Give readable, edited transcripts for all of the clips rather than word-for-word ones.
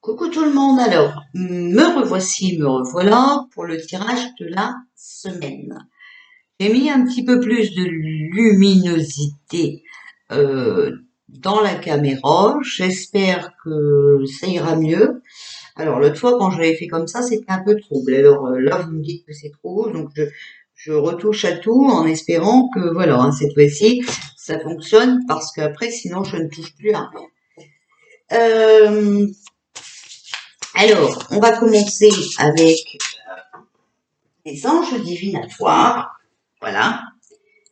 Coucou tout le monde, alors me revoilà pour le tirage de la semaine. J'ai mis un petit peu plus de luminosité dans la caméra, j'espère que ça ira mieux. Alors l'autre fois quand je l'avais fait comme ça c'était un peu trouble, alors là vous me dites que c'est trop, donc je retouche à tout en espérant que voilà, hein, cette fois-ci ça fonctionne parce qu'après sinon je ne touche plus à rien. Alors, on va commencer avec les anges divinatoires. Voilà.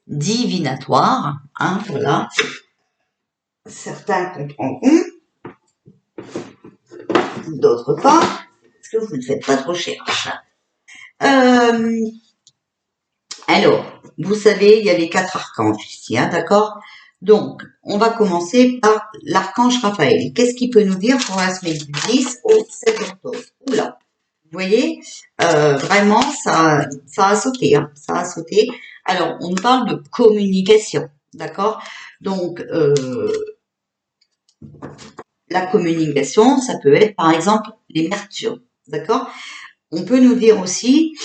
Divinatoires. Hein, voilà. Certains comprendront, d'autres pas, parce que vous ne faites pas de recherche. Alors, vous savez, il y a les 4 archanges ici, hein, d'accord? Donc, on va commencer par l'archange Raphaël. Qu'est-ce qu'il peut nous dire pour la semaine du 10 au 7 octobre? Oula, vous voyez, vraiment, ça a sauté, hein, ça a sauté. Alors, on parle de communication, d'accord? Donc, la communication, ça peut être, par exemple, les mercures, d'accord? On peut nous dire aussi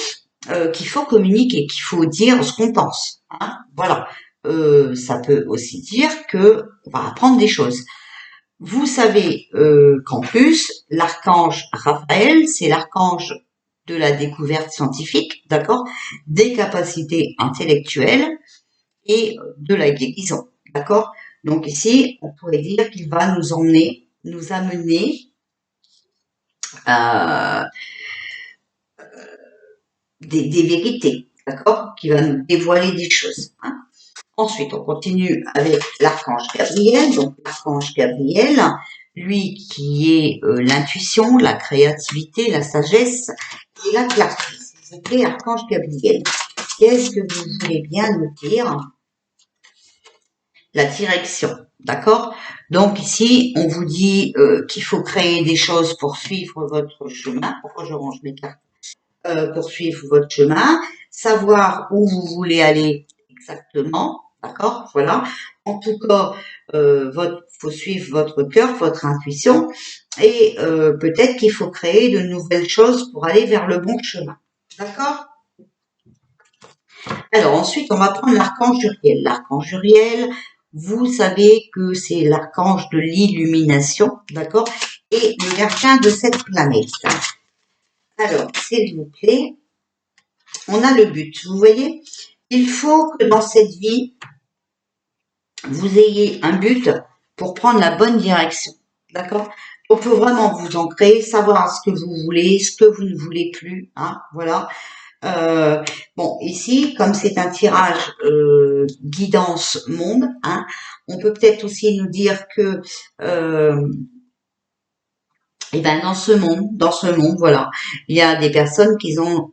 qu'il faut communiquer, qu'il faut dire ce qu'on pense, hein, voilà. Ça peut aussi dire que on va apprendre des choses. Vous savez qu'en plus, l'archange Raphaël, c'est l'archange de la découverte scientifique, d'accord, des capacités intellectuelles et de la guérison, d'accord. Donc ici, on pourrait dire qu'il va nous emmener, nous amener à des vérités, d'accord, qui va nous dévoiler des choses, hein. Ensuite, on continue avec l'archange Gabriel. Donc, l'archange Gabriel, lui qui est l'intuition, la créativité, la sagesse et la clarté. S'il vous plaît, archange Gabriel, qu'est-ce que vous voulez bien nous dire? La direction, d'accord? Donc ici, on vous dit qu'il faut créer des choses pour suivre votre chemin. Pourquoi je range mes cartes? Pour suivre votre chemin, savoir où vous voulez aller exactement, d'accord, voilà. En tout cas, faut suivre votre cœur, votre intuition, et peut-être qu'il faut créer de nouvelles choses pour aller vers le bon chemin, d'accord. Alors ensuite, on va prendre l'archange Uriel. L'archange Uriel, vous savez que c'est l'archange de l'illumination, d'accord, et le gardien de cette planète. Alors, s'il vous plaît, on a le but, vous voyez, il faut que dans cette vie, vous ayez un but pour prendre la bonne direction, d'accord? Donc, il faut vraiment vous ancrer, savoir ce que vous voulez, ce que vous ne voulez plus, hein, voilà. Bon, ici, comme c'est un tirage guidance monde, hein, on peut peut-être aussi nous dire que, eh ben, dans ce monde, voilà, il y a des personnes qui ont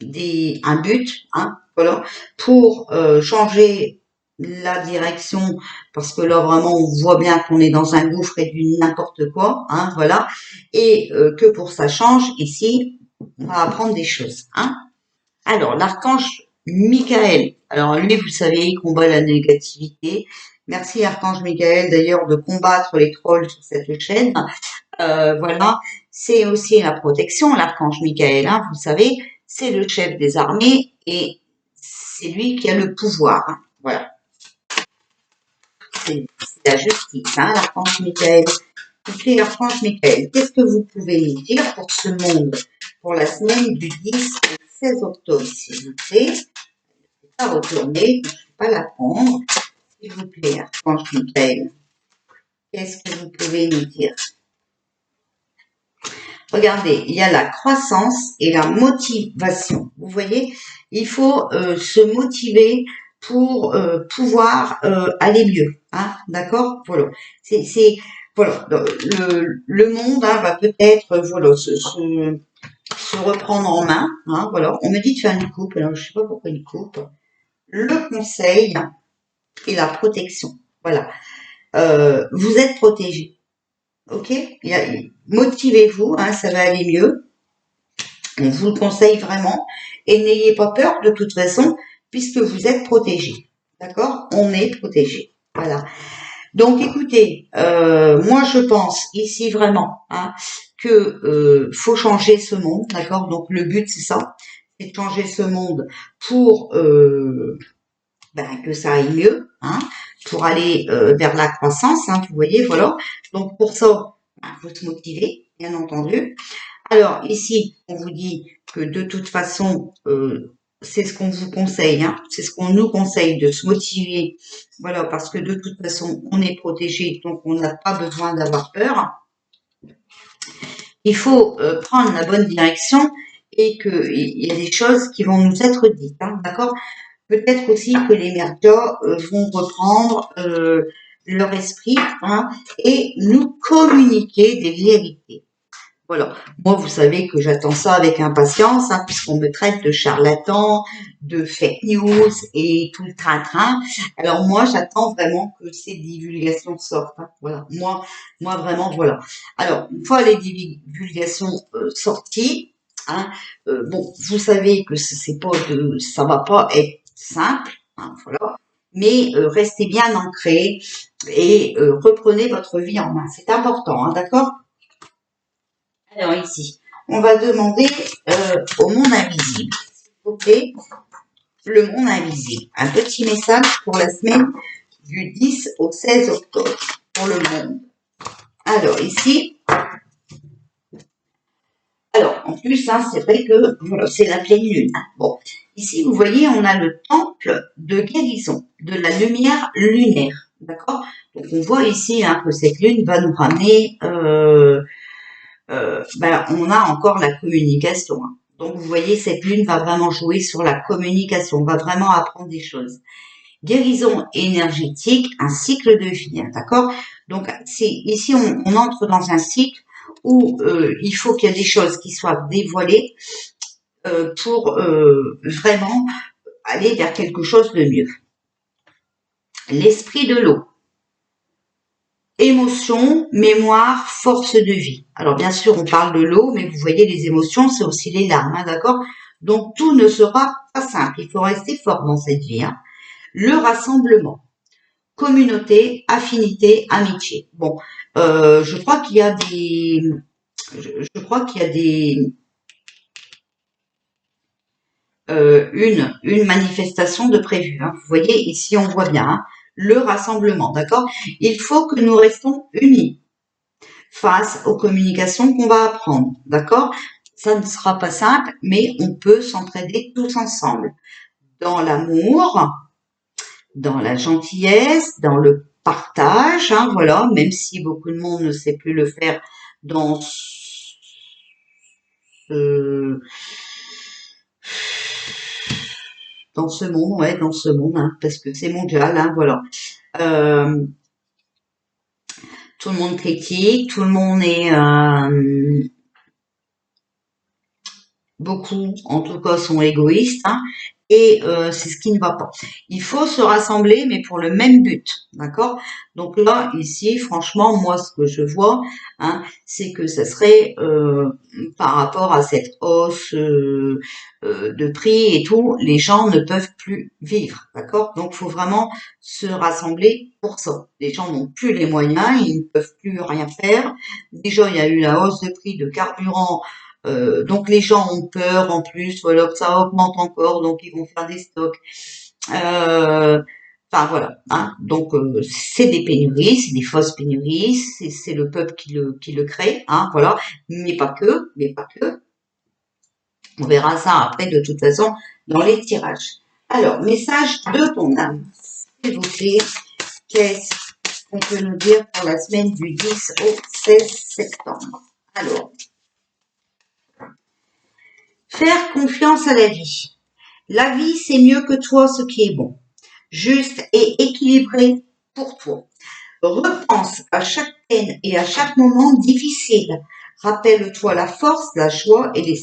un but, hein, voilà, pour changer la direction, parce que là vraiment on voit bien qu'on est dans un gouffre et du n'importe quoi, hein, voilà, et que pour ça change, ici, on va apprendre des choses, hein. Alors, l'archange Michael, alors lui, vous savez, il combat la négativité. Merci, archange Michael, d'ailleurs, de combattre les trolls sur cette chaîne. Voilà, c'est aussi la protection, l'archange Michael, hein, vous savez, c'est le chef des armées et c'est lui qui a le pouvoir, hein, voilà. C'est la justice, hein, l'archange Michael. Ok, l'archange Michael, qu'est-ce que vous pouvez nous dire pour ce monde, pour la semaine du 10 au 16 octobre, s'il vous plaît? Je ne vais pas retourner, je ne vais pas la prendre. S'il vous plaît, archange Michael, qu'est-ce que vous pouvez nous dire? Regardez, il y a la croissance et la motivation. Vous voyez, il faut se motiver pour pouvoir aller mieux. Hein, d'accord? Voilà. Voilà. Le monde hein, va peut-être voilà se reprendre en main. Hein, voilà. On me dit de faire une coupe. Alors je sais pas pourquoi une coupe. Le conseil et la protection. Voilà. Vous êtes protégé. Ok, motivez-vous, hein, ça va aller mieux. On vous le conseille vraiment. Et n'ayez pas peur de toute façon, puisque vous êtes protégé. D'accord? On est protégé. Voilà. Donc écoutez, moi je pense ici vraiment hein, que faut changer ce monde, d'accord? Donc le but c'est ça, c'est de changer ce monde pour que ça aille mieux, hein, pour aller vers la croissance, hein, vous voyez, voilà. Donc pour ça, il faut se motiver, bien entendu. Alors ici, on vous dit que de toute façon, c'est ce qu'on vous conseille, hein, c'est ce qu'on nous conseille de se motiver, voilà, parce que de toute façon, on est protégé, donc on n'a pas besoin d'avoir peur. Il faut prendre la bonne direction et qu'il y a des choses qui vont nous être dites, hein, d'accord? Peut-être aussi que les médias vont reprendre leur esprit hein, et nous communiquer des vérités. Voilà. Moi, vous savez que j'attends ça avec impatience, hein, puisqu'on me traite de charlatan, de fake news et tout le train-train. Alors moi, j'attends vraiment que ces divulgations sortent. Hein. Voilà. Moi vraiment, voilà. Alors, une fois les divulgations sorties, hein, bon, vous savez que c'est pas de, ça va pas être simple, hein, voilà. Mais restez bien ancrés et reprenez votre vie en main. C'est important, hein, d'accord? Alors ici, on va demander au monde invisible, s'il vous plaît, le monde invisible. Un petit message pour la semaine du 10 au 16 octobre pour le monde. Alors ici, alors en plus, hein, c'est vrai que voilà, c'est la pleine lune. Bon, ici vous voyez, on a le temple de guérison, de la lumière lunaire, d'accord? Donc on voit ici hein, que cette lune va nous ramener on a encore la communication. Hein. Donc, vous voyez, cette lune va vraiment jouer sur la communication, on va vraiment apprendre des choses. Guérison énergétique, un cycle de vie, hein, d'accord? Donc, ici, on entre dans un cycle où il faut qu'il y ait des choses qui soient dévoilées pour vraiment aller vers quelque chose de mieux. L'esprit de l'eau. Émotion, mémoire, force de vie. Alors bien sûr, on parle de l'eau, mais vous voyez, les émotions, c'est aussi les larmes, hein, d'accord? Donc tout ne sera pas simple, il faut rester fort dans cette vie. Hein. Le rassemblement, communauté, affinité, amitié. Bon, je crois qu'il y a des, je crois qu'il y a des, une manifestation de prévu. Hein. Vous voyez, ici on voit bien hein, le rassemblement, d'accord? Il faut que nous restons unis face aux communications qu'on va apprendre, d'accord? Ça ne sera pas simple, mais on peut s'entraider tous ensemble. Dans l'amour, dans la gentillesse, dans le partage, hein, voilà, même si beaucoup de monde ne sait plus le faire dans ce, monde, ouais, dans ce monde, hein, parce que c'est mondial, hein, voilà. Tout le monde critique, tout le monde est beaucoup, en tout cas, sont égoïstes, hein, et c'est ce qui ne va pas. Il faut se rassembler, mais pour le même but, d'accord? Donc là, ici, franchement, moi, ce que je vois, hein, c'est que ça serait par rapport à cette hausse de prix et tout, les gens ne peuvent plus vivre, d'accord? Donc, il faut vraiment se rassembler pour ça. Les gens n'ont plus les moyens, ils ne peuvent plus rien faire. Déjà, il y a eu la hausse de prix de carburant donc les gens ont peur en plus, voilà, que ça augmente encore, donc ils vont faire des stocks. Enfin voilà, hein. Donc c'est des pénuries, c'est des fausses pénuries, c'est le peuple qui le crée, hein, voilà, mais pas que, mais pas que. On verra ça après de toute façon dans les tirages. Alors, message de ton âme, s'il vous plaît, qu'est-ce qu'on peut nous dire pour la semaine du 10 au 16 septembre? Alors, faire confiance à la vie. La vie, c'est mieux que toi ce qui est bon, juste et équilibré pour toi. Repense à chaque peine et à chaque moment difficile. Rappelle-toi la force, la joie et les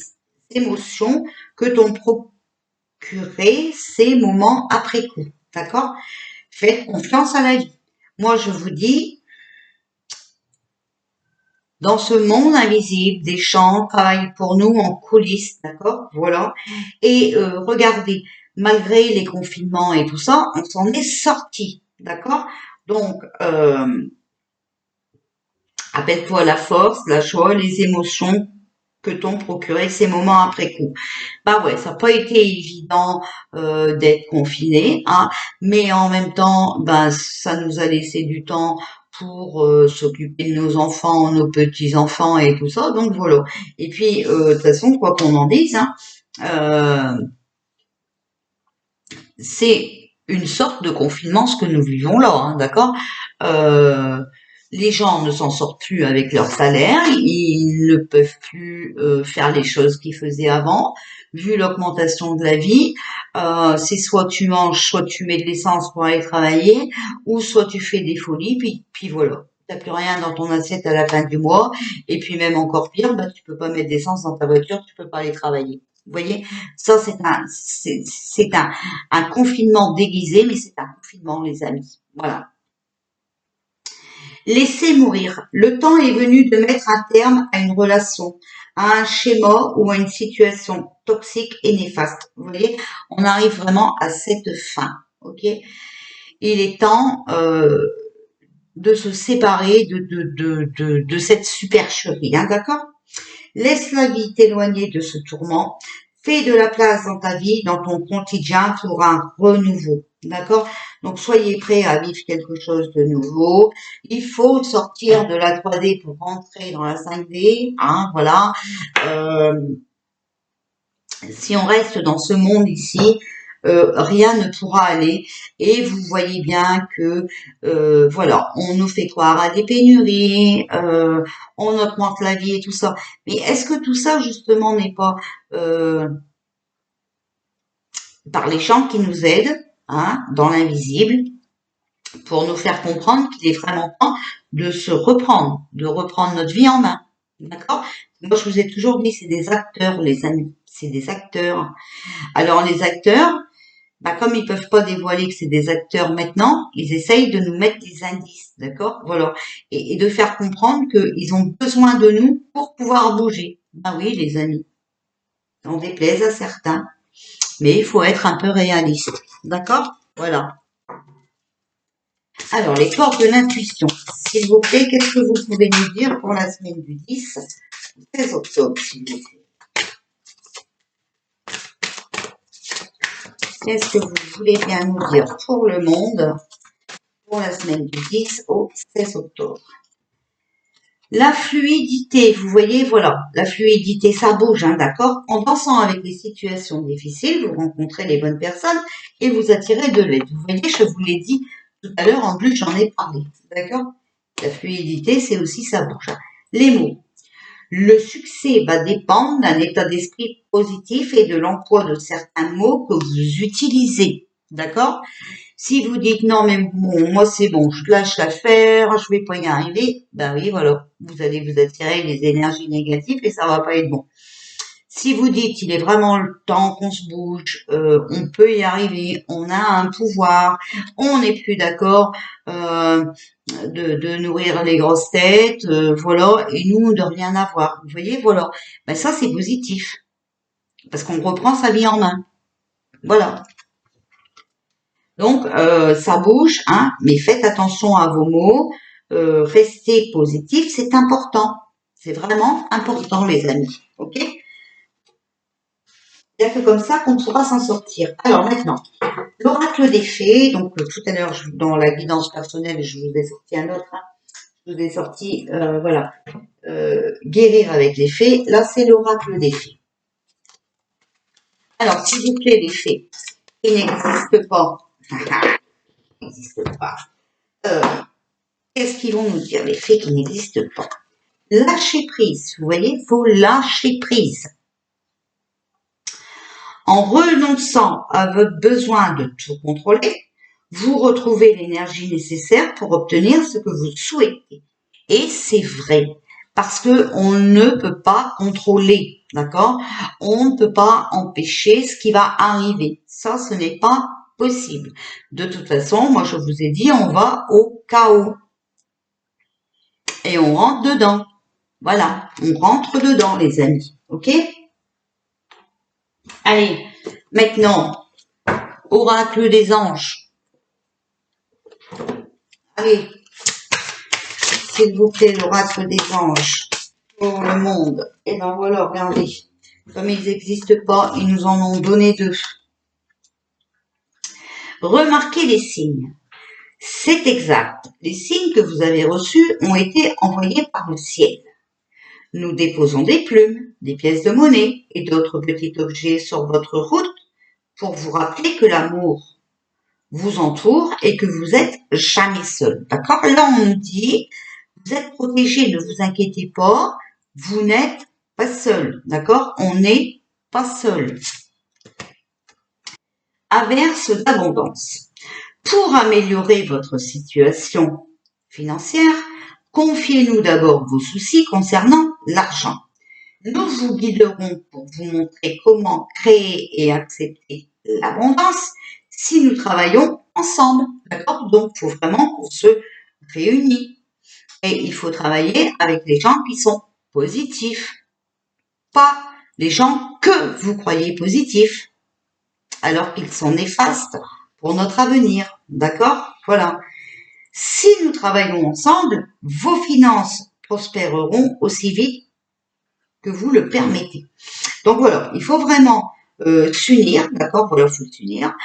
émotions que t'ont procuré ces moments après coup. D'accord? Faites confiance à la vie. Moi, je vous dis, dans ce monde invisible, des gens travaillent pour nous en coulisses, d'accord? Voilà. Et regardez, malgré les confinements et tout ça, on s'en est sorti, d'accord? Donc, appelle-toi la force, la joie, les émotions que t'ont procuré ces moments après coup. Bah ouais, ça n'a pas été évident d'être confiné, hein, mais en même temps, ben ça nous a laissé du temps pour s'occuper de nos enfants, nos petits-enfants et tout ça, donc voilà. Et puis, de toute façon, quoi qu'on en dise, hein, euh, c'est une sorte de confinement ce que nous vivons là, hein, d'accord. euh, les gens ne s'en sortent plus avec leur salaire, ils ne peuvent plus faire les choses qu'ils faisaient avant, vu l'augmentation de la vie. C'est soit tu manges, soit tu mets de l'essence pour aller travailler, ou soit tu fais des folies, puis voilà. T'as plus rien dans ton assiette à la fin du mois, et puis même encore pire, bah, tu peux pas mettre d'essence dans ta voiture, tu peux pas aller travailler. Vous voyez, ça c'est un confinement déguisé, mais c'est un confinement, les amis. Voilà. Laissez mourir. Le temps est venu de mettre un terme à une relation, à un schéma ou à une situation toxique et néfaste. Vous voyez, on arrive vraiment à cette fin. Ok. Il est temps de se séparer de cette supercherie. Hein, d'accord. Laisse la vie t'éloigner de ce tourment. Fais de la place dans ta vie, dans ton quotidien pour un renouveau. D'accord? Donc, soyez prêts à vivre quelque chose de nouveau. Il faut sortir de la 3D pour rentrer dans la 5D. Hein, voilà. Euh, si on reste dans ce monde ici, rien ne pourra aller. Et vous voyez bien que, voilà, on nous fait croire à des pénuries, on augmente la vie et tout ça. Mais est-ce que tout ça, justement, n'est pas par les gens qui nous aident, hein, dans l'invisible, pour nous faire comprendre qu'il est vraiment temps de se reprendre, de reprendre notre vie en main. D'accord? Moi, je vous ai toujours dit, c'est des acteurs, les amis. C'est des acteurs. Alors, les acteurs, bah, comme ils peuvent pas dévoiler que c'est des acteurs maintenant, ils essayent de nous mettre des indices, d'accord? Voilà. Et de faire comprendre qu'ils ont besoin de nous pour pouvoir bouger. Ben oui, les amis. On déplaise à certains. Mais il faut être un peu réaliste. D'accord? Voilà. Alors, les corps de l'intuition. S'il vous plaît, qu'est-ce que vous pouvez nous dire pour la semaine du 10 au 16 octobre, s'il vous plaît? Qu'est-ce que vous voulez bien nous dire pour le monde pour la semaine du 10 au 16 octobre? La fluidité, vous voyez, voilà, la fluidité, ça bouge, hein, d'accord? En dansant avec les situations difficiles, vous rencontrez les bonnes personnes et vous attirez de l'aide. Vous voyez, je vous l'ai dit tout à l'heure, en plus j'en ai parlé, d'accord? La fluidité, c'est aussi ça bouge. Les mots. Le succès va dépendre d'un état d'esprit positif et de l'emploi de certains mots que vous utilisez, d'accord? Si vous dites non, mais bon, moi c'est bon, je lâche l'affaire, je vais pas y arriver, ben oui, voilà, vous allez vous attirer les énergies négatives et ça va pas être bon. Si vous dites il est vraiment le temps qu'on se bouge, on peut y arriver, on a un pouvoir, on n'est plus d'accord de nourrir les grosses têtes, voilà, et nous de rien avoir. Vous voyez, voilà. Ben ça c'est positif parce qu'on reprend sa vie en main. Voilà. Donc, ça bouge, hein, mais faites attention à vos mots, restez positif, c'est important. C'est vraiment important, les amis. Ok? Il n'y a que comme ça qu'on pourra s'en sortir. Alors maintenant, l'oracle des fées, donc tout à l'heure, dans la guidance personnelle, je vous ai sorti un autre, hein, je vous ai sorti, voilà, guérir avec les fées. Là, c'est l'oracle des fées. Alors, s'il vous plaît, les fées, qui n'existent pas, n'existent pas. Euh, Qu'est-ce qu'ils vont nous dire, les faits qui n'existent pas? Lâcher prise, vous voyez, il faut lâcher prise. En renonçant à votre besoin de tout contrôler, vous retrouvez l'énergie nécessaire pour obtenir ce que vous souhaitez. Et c'est vrai, parce que on ne peut pas contrôler, d'accord? On ne peut pas empêcher ce qui va arriver. Ça, ce n'est pas possible. De toute façon, moi je vous ai dit, on va au chaos. Et on rentre dedans. Voilà, on rentre dedans, les amis. Ok? Allez, maintenant, oracle des anges. Allez, s'il vous plaît, l'oracle des anges pour le monde. Et ben voilà, regardez. Comme ils n'existent pas, ils nous en ont donné deux. Remarquez les signes. C'est exact. Les signes que vous avez reçus ont été envoyés par le ciel. Nous déposons des plumes, des pièces de monnaie et d'autres petits objets sur votre route pour vous rappeler que l'amour vous entoure et que vous êtes jamais seul. D'accord? Là, on nous dit, vous êtes protégé, ne vous inquiétez pas, vous n'êtes pas seul. D'accord? On n'est pas seul. Averse d'abondance. Pour améliorer votre situation financière, confiez-nous d'abord vos soucis concernant l'argent. Nous vous guiderons pour vous montrer comment créer et accepter l'abondance si nous travaillons ensemble. D'accord? Donc, il faut vraiment qu'on se réunisse. Et il faut travailler avec les gens qui sont positifs, pas les gens que vous croyez positifs, alors qu'ils sont néfastes pour notre avenir. D'accord? Voilà. Si nous travaillons ensemble, vos finances prospéreront aussi vite que vous le permettez. Donc voilà, il faut vraiment s'unir, d'accord? Voilà, il faut s'unir.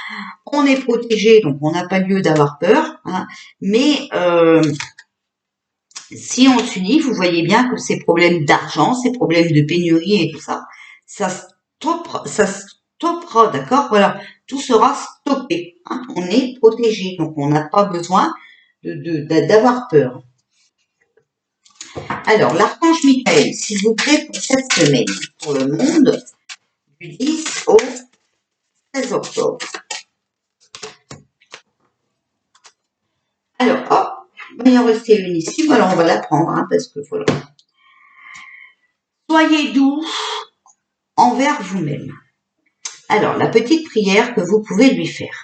On est protégé, donc on n'a pas lieu d'avoir peur, hein, mais si on s'unit, vous voyez bien que ces problèmes d'argent, ces problèmes de pénurie et tout ça, ça stoppera, d'accord? Voilà, tout sera stoppé. Hein, on est protégé, donc on n'a pas besoin d'avoir peur. Alors, l'archange Michael, s'il vous plaît, pour cette semaine, pour le monde, du 10 au 16 octobre. Alors, hop, il va y en rester une ici. Voilà, on va la prendre, hein, parce que voilà. Soyez doux envers vous-même. Alors, la petite prière que vous pouvez lui faire.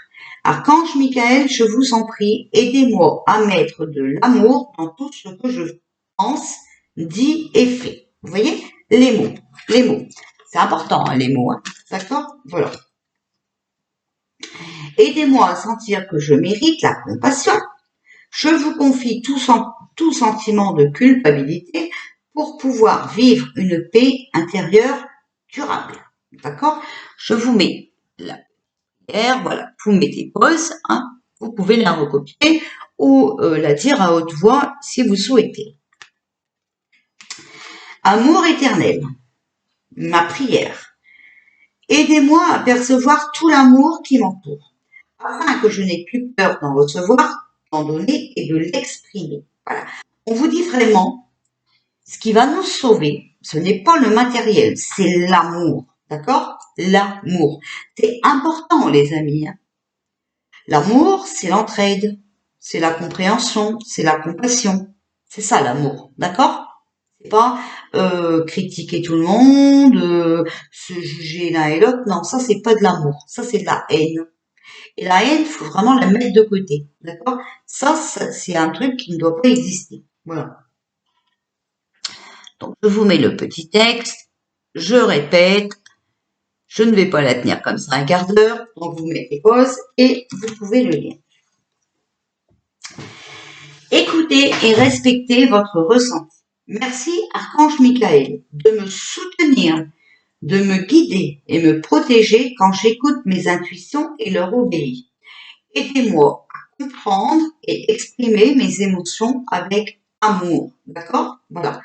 Archange Michael, je vous en prie, aidez-moi à mettre de l'amour dans tout ce que je pense, dis et fais. Vous voyez? Les mots. Les mots. C'est important, hein, les mots. Hein. D'accord? Voilà. Aidez-moi à sentir que je mérite la compassion. Je vous confie tout sentiment de culpabilité pour pouvoir vivre une paix intérieure durable. D'accord? Je vous mets la prière, voilà, vous mettez pause, hein, vous pouvez la recopier ou la dire à haute voix si vous souhaitez. Amour éternel, ma prière. Aidez-moi à percevoir tout l'amour qui m'entoure, afin que je n'ai plus peur d'en recevoir, d'en donner et de l'exprimer. Voilà. On vous dit vraiment, ce qui va nous sauver, ce n'est pas le matériel, c'est l'amour. D'accord? L'amour. C'est important, les amis. Hein. L'amour, c'est l'entraide, c'est la compréhension, c'est la compassion. C'est ça l'amour. D'accord? C'est pas critiquer tout le monde, se juger l'un et l'autre. Non, ça c'est pas de l'amour. Ça c'est de la haine. Et la haine, faut vraiment la mettre de côté. D'accord? Ça c'est un truc qui ne doit pas exister. Voilà. Donc, je vous mets le petit texte, je répète, je ne vais pas la tenir comme ça un quart d'heure, donc vous mettez pause et vous pouvez le lire. Écoutez et respectez votre ressenti. Merci, Archange Michael, de me soutenir, de me guider et me protéger quand j'écoute mes intuitions et leur obéis. Aidez-moi à comprendre et exprimer mes émotions avec amour. D'accord? Voilà.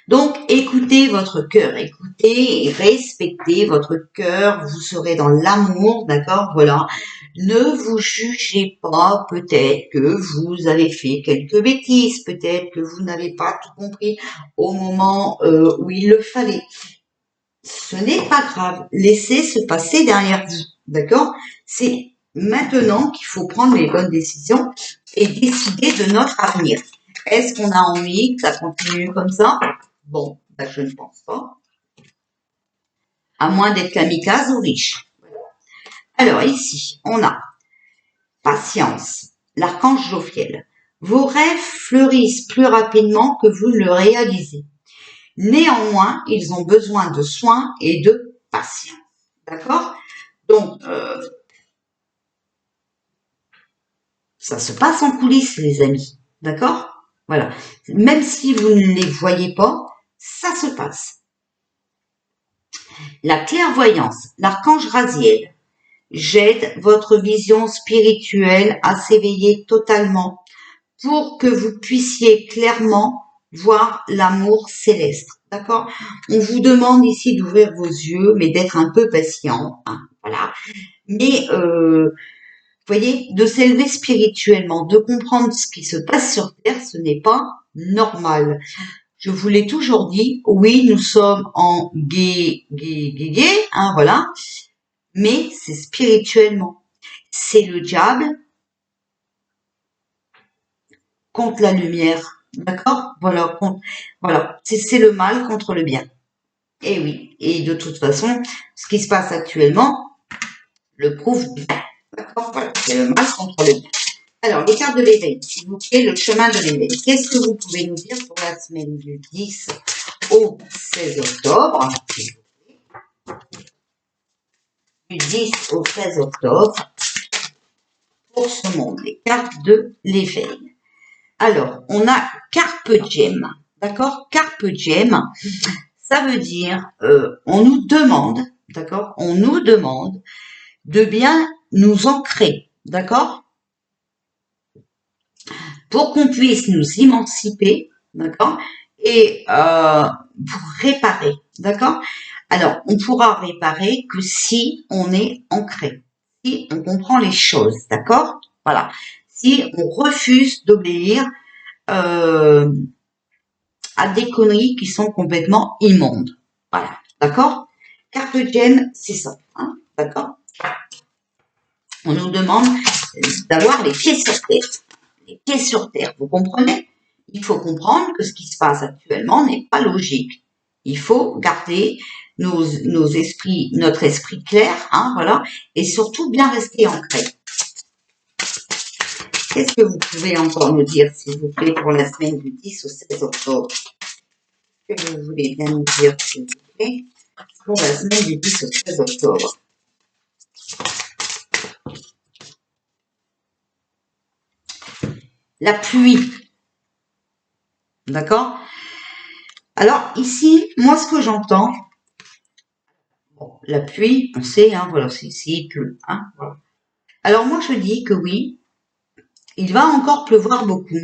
Donc, écoutez votre cœur, écoutez et respectez votre cœur, vous serez dans l'amour, d'accord? Voilà. Ne vous jugez pas, peut-être que vous avez fait quelques bêtises, peut-être que vous n'avez pas tout compris au moment où il le fallait. Ce n'est pas grave, laissez se passer derrière vous, d'accord? C'est maintenant qu'il faut prendre les bonnes décisions et décider de notre avenir. Est-ce qu'on a envie que ça continue comme ça? Bon, ben je ne pense pas. À moins d'être kamikaze ou riche. Alors ici, on a patience, l'archange Jophiel. Vos rêves fleurissent plus rapidement que vous le réalisez. Néanmoins, ils ont besoin de soins et de patience. D'accord? Donc, ça se passe en coulisses, les amis. D'accord? Voilà. Même si vous ne les voyez pas, ça se passe. La clairvoyance, l'archange Raziel, j'aide votre vision spirituelle à s'éveiller totalement pour que vous puissiez clairement voir l'amour céleste. D'accord? On vous demande ici d'ouvrir vos yeux, mais d'être un peu patient. Hein, voilà. Mais voyez, de s'élever spirituellement, de comprendre ce qui se passe sur Terre, ce n'est pas normal. Je vous l'ai toujours dit, oui, nous sommes en hein, voilà, mais c'est spirituellement. C'est le diable contre la lumière, d'accord? Voilà, voilà, c'est le mal contre le bien. Et oui, et de toute façon, ce qui se passe actuellement le prouve bien, d'accord? Voilà, c'est le mal contre le bien. Alors, les cartes de l'éveil, s'il vous plaît, le chemin de l'éveil. Qu'est-ce que vous pouvez nous dire pour la semaine du 10 au 16 octobre? Du 10 au 16 octobre pour ce monde, les cartes de l'éveil. Alors, on a Carpe Diem, d'accord? Carpe Diem, ça veut dire, on nous demande, d'accord? On nous demande de bien nous ancrer, d'accord? Pour qu'on puisse nous émanciper, d'accord? Et pour réparer, d'accord? Alors, on pourra réparer que si on est ancré, si on comprend les choses, d'accord? Voilà. Si on refuse d'obéir à des conneries qui sont complètement immondes. Voilà, d'accord? Carpe diem, c'est ça, hein, d'accord? On nous demande d'avoir les pieds sur terre. Les pieds sur terre, vous comprenez? Il faut comprendre que ce qui se passe actuellement n'est pas logique. Il faut garder nos esprits, notre esprit clair, hein, voilà, et surtout bien rester ancré. Qu'est-ce que vous pouvez encore nous dire, s'il vous plaît, pour la semaine du 10 au 16 octobre? Qu'est-ce que vous voulez bien nous dire, s'il vous plaît, pour la semaine du 10 au 16 octobre? La pluie, d'accord? Alors ici, moi ce que j'entends, bon, la pluie, on sait, hein, voilà, il pleut, hein, voilà. Alors moi je dis que oui, il va encore pleuvoir beaucoup,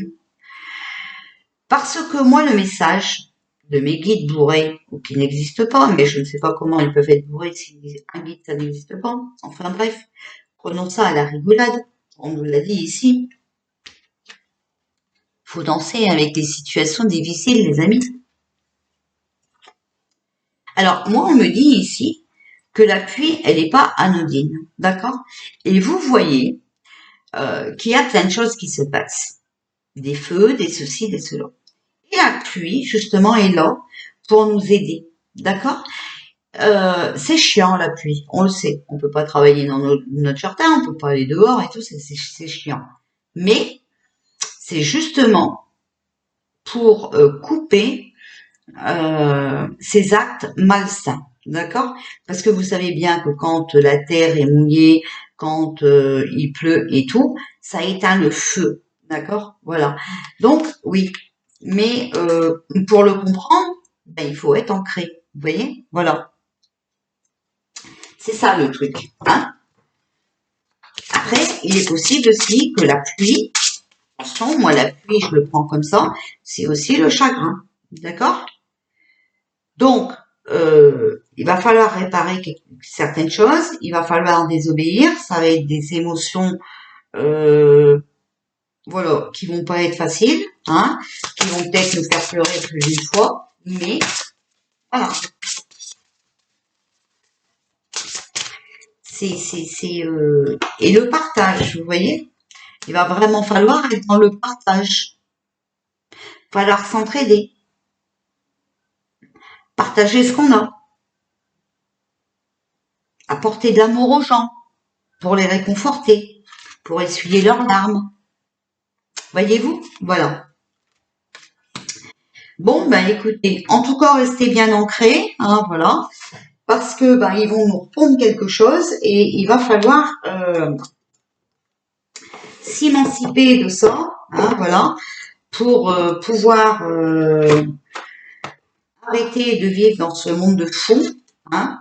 parce que moi le message de mes guides bourrés, ou qui n'existent pas, mais je ne sais pas comment ils peuvent être bourrés si un guide ça n'existe pas, enfin bref, prenons ça à la rigolade, on nous l'a dit ici, faut danser avec les situations difficiles, les amis. Alors moi on me dit ici que la pluie elle n'est pas anodine, d'accord? Et vous voyez qu'il y a plein de choses qui se passent, des feux, des ceci, des cela. Et la pluie, justement, est là pour nous aider. D'accord? C'est chiant, la pluie. On le sait. On peut pas travailler dans notre jardin, on peut pas aller dehors et tout, c'est chiant. Mais, c'est justement pour couper ces actes malsains. D'accord? Parce que vous savez bien que quand la terre est mouillée, quand il pleut et tout, ça éteint le feu. D'accord? Voilà. Donc, oui, mais pour le comprendre, ben, il faut être ancré. Vous voyez? Voilà. C'est ça le truc. Hein? Après, il est possible aussi que la pluie, attention, moi la pluie, je le prends comme ça, c'est aussi le chagrin. D'accord? Donc, il va falloir réparer certaines choses, il va falloir désobéir, ça va être des émotions voilà, qui vont pas être faciles, hein, qui vont peut-être nous faire pleurer plus d'une fois, mais voilà. Et le partage, vous voyez, il va vraiment falloir être dans le partage, falloir s'entraider, partager ce qu'on a, apporter de l'amour aux gens pour les réconforter, pour essuyer leurs larmes. Voyez-vous, voilà. Bon, ben écoutez, en tout cas, restez bien ancrés, hein, voilà. parce que ben, ils vont nous répondre quelque chose et il va falloir s'émanciper de ça, hein, voilà, pour pouvoir arrêter de vivre dans ce monde de fous, hein.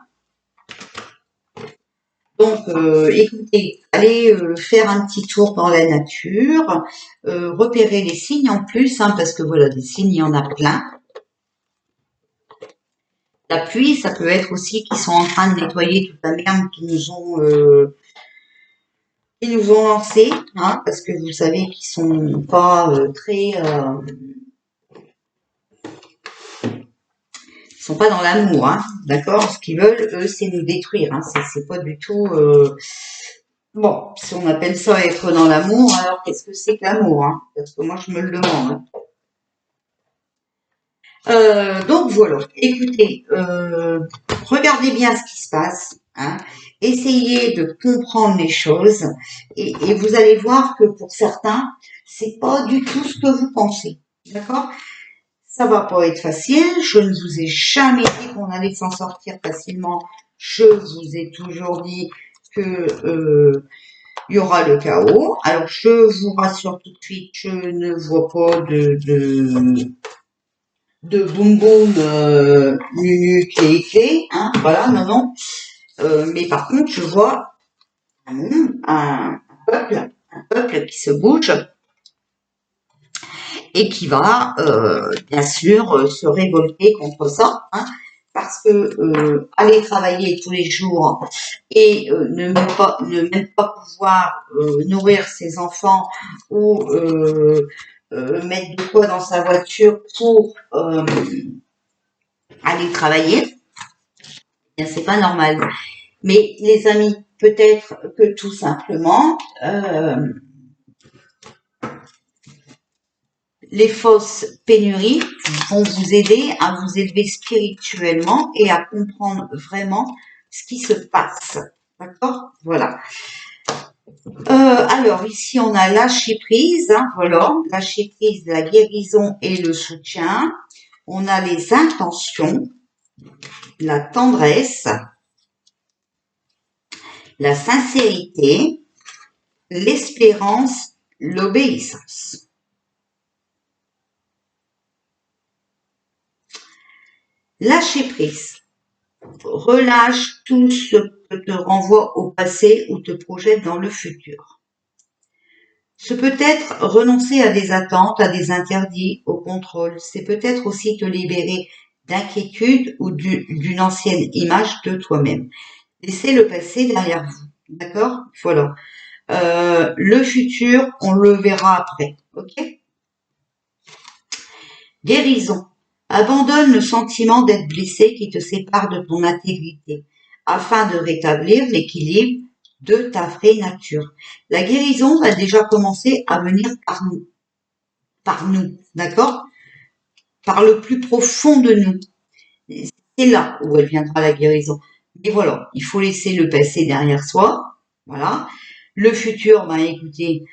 Donc, écoutez, allez faire un petit tour dans la nature, repérer les signes en plus, hein, parce que voilà, des signes, il y en a plein. La pluie, ça peut être aussi qu'ils sont en train de nettoyer toute la merde qu'ils nous ont lancé, hein, parce que vous savez qu'ils sont pas ils sont pas dans l'amour, hein, d'accord. Ce qu'ils veulent, eux, c'est nous détruire, hein, c'est pas du tout. Bon, si on appelle ça être dans l'amour, alors qu'est-ce que c'est que l'amour, hein, parce que moi je me le demande. Hein. Donc voilà, écoutez, regardez bien ce qui se passe, hein, essayez de comprendre les choses et vous allez voir que pour certains, c'est pas du tout ce que vous pensez, d'accord? Ça va pas être facile, je ne vous ai jamais dit qu'on allait s'en sortir facilement, je vous ai toujours dit que il y aura le chaos. Alors je vous rassure tout de suite, je ne vois pas de boum boum, nu clé clé, hein, voilà, non, non. Mais par contre, je vois un peuple qui se bouge et qui va, bien sûr, se révolter contre ça, hein, parce que aller travailler tous les jours et ne même pas pouvoir nourrir ses enfants ou mettre de quoi dans sa voiture pour aller travailler, bien c'est pas normal. Mais les amis, peut-être que tout simplement, les fausses pénuries vont vous aider à vous élever spirituellement et à comprendre vraiment ce qui se passe. D'accord? Voilà. Alors ici on a lâcher prise, hein, voilà, lâcher prise, la guérison et le soutien. On a les intentions, la tendresse, la sincérité, l'espérance, l'obéissance. Lâcher prise. Relâche tout ce que te renvoie au passé ou te projette dans le futur. Ce peut être renoncer à des attentes, à des interdits, au contrôle. C'est peut-être aussi te libérer d'inquiétude ou d'une ancienne image de toi-même. Laissez le passé derrière vous. D'accord? Voilà. Le futur, on le verra après. Ok? Guérison. Abandonne le sentiment d'être blessé qui te sépare de ton intégrité, afin de rétablir l'équilibre de ta vraie nature. La guérison va déjà commencer à venir par nous, d'accord? Par le plus profond de nous. C'est là où elle viendra la guérison. Et voilà, il faut laisser le passé derrière soi, voilà. Le futur, ben écoutez,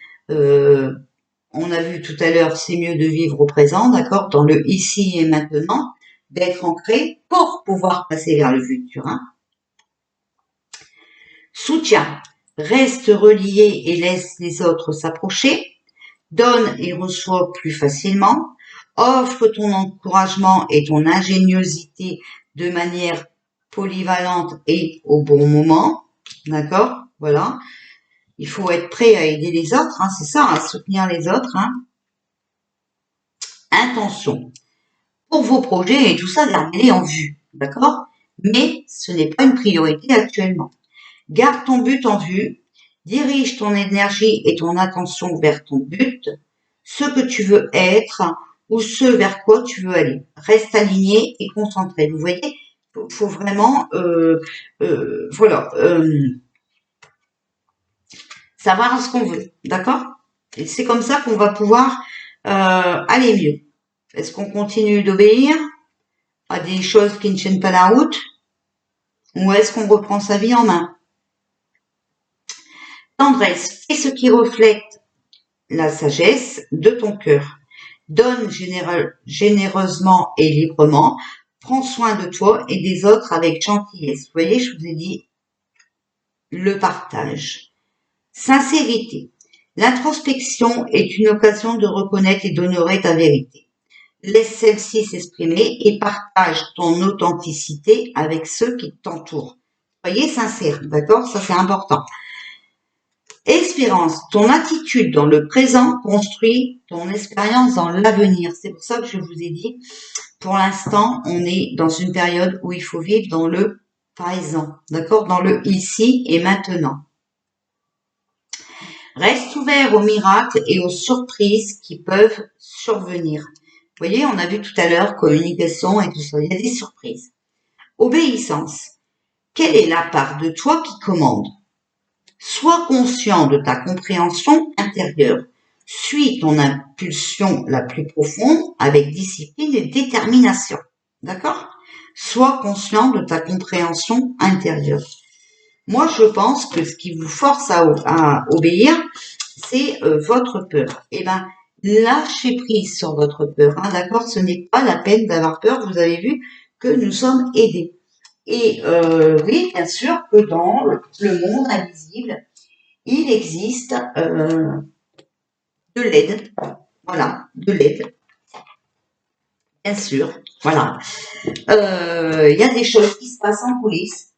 on a vu tout à l'heure, c'est mieux de vivre au présent, d'accord, dans le ici et maintenant, d'être ancré pour pouvoir passer vers le futur. Hein. Soutien, reste relié et laisse les autres s'approcher, donne et reçoit plus facilement, offre ton encouragement et ton ingéniosité de manière polyvalente et au bon moment, d'accord, voilà. Il faut être prêt à aider les autres, hein, c'est ça, à soutenir les autres. Hein. Intention. Pour vos projets et tout ça, gardez-les en vue, d'accord? Mais ce n'est pas une priorité actuellement. Garde ton but en vue, dirige ton énergie et ton attention vers ton but, ce que tu veux être ou ce vers quoi tu veux aller. Reste aligné et concentré. Vous voyez, faut vraiment, voilà, savoir ce qu'on veut, d'accord? Et c'est comme ça qu'on va pouvoir aller mieux. Est-ce qu'on continue d'obéir à des choses qui ne tiennent pas la route ou est-ce qu'on reprend sa vie en main? Tendresse, fais ce qui reflète la sagesse de ton cœur. Donne généreusement et librement Prends soin de toi et des autres avec gentillesse. Vous voyez, je vous ai dit le partage. Sincérité. L'introspection est une occasion de reconnaître et d'honorer ta vérité. Laisse celle-ci s'exprimer et partage ton authenticité avec ceux qui t'entourent. Soyez sincère, d'accord? Ça, c'est important. Expérience. Ton attitude dans le présent construit ton expérience dans l'avenir. C'est pour ça que je vous ai dit, pour l'instant, on est dans une période où il faut vivre dans le présent, d'accord? Dans le ici et maintenant. Reste ouvert aux miracles et aux surprises qui peuvent survenir. Vous voyez, on a vu tout à l'heure communication et tout ça. Il y a des surprises. Obéissance. Quelle est la part de toi qui commande? Sois conscient de ta compréhension intérieure. Suis ton impulsion la plus profonde avec discipline et détermination. D'accord? Sois conscient de ta compréhension intérieure. Moi, je pense que ce qui vous force à obéir, c'est votre peur. Eh ben, lâchez prise sur votre peur. Hein, d'accord? Ce n'est pas la peine d'avoir peur. Vous avez vu que nous sommes aidés. Et oui, bien sûr que dans le monde invisible, il existe de l'aide. Voilà, de l'aide. Bien sûr. Voilà. Il y a des choses qui se passent en coulisses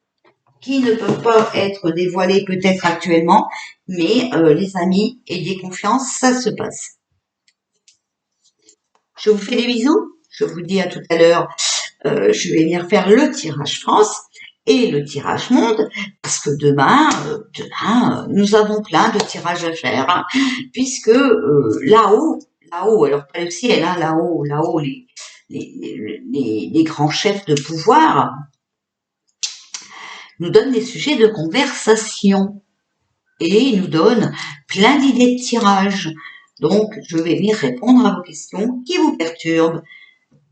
qui ne peuvent pas être dévoilées peut-être actuellement, mais les amis, ayez confiance, ça se passe. Je vous fais des bisous. Je vous dis à tout à l'heure. Je vais venir faire le tirage France et le tirage monde parce que demain, nous avons plein de tirages à faire hein, puisque là-haut, alors pas le ciel, hein, là-haut, les grands chefs de pouvoir nous donnent des sujets de conversation et ils nous donnent plein d'idées de tirage. Donc, je vais venir répondre à vos questions qui vous perturbent.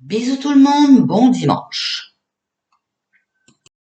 Bisous tout le monde, bon dimanche.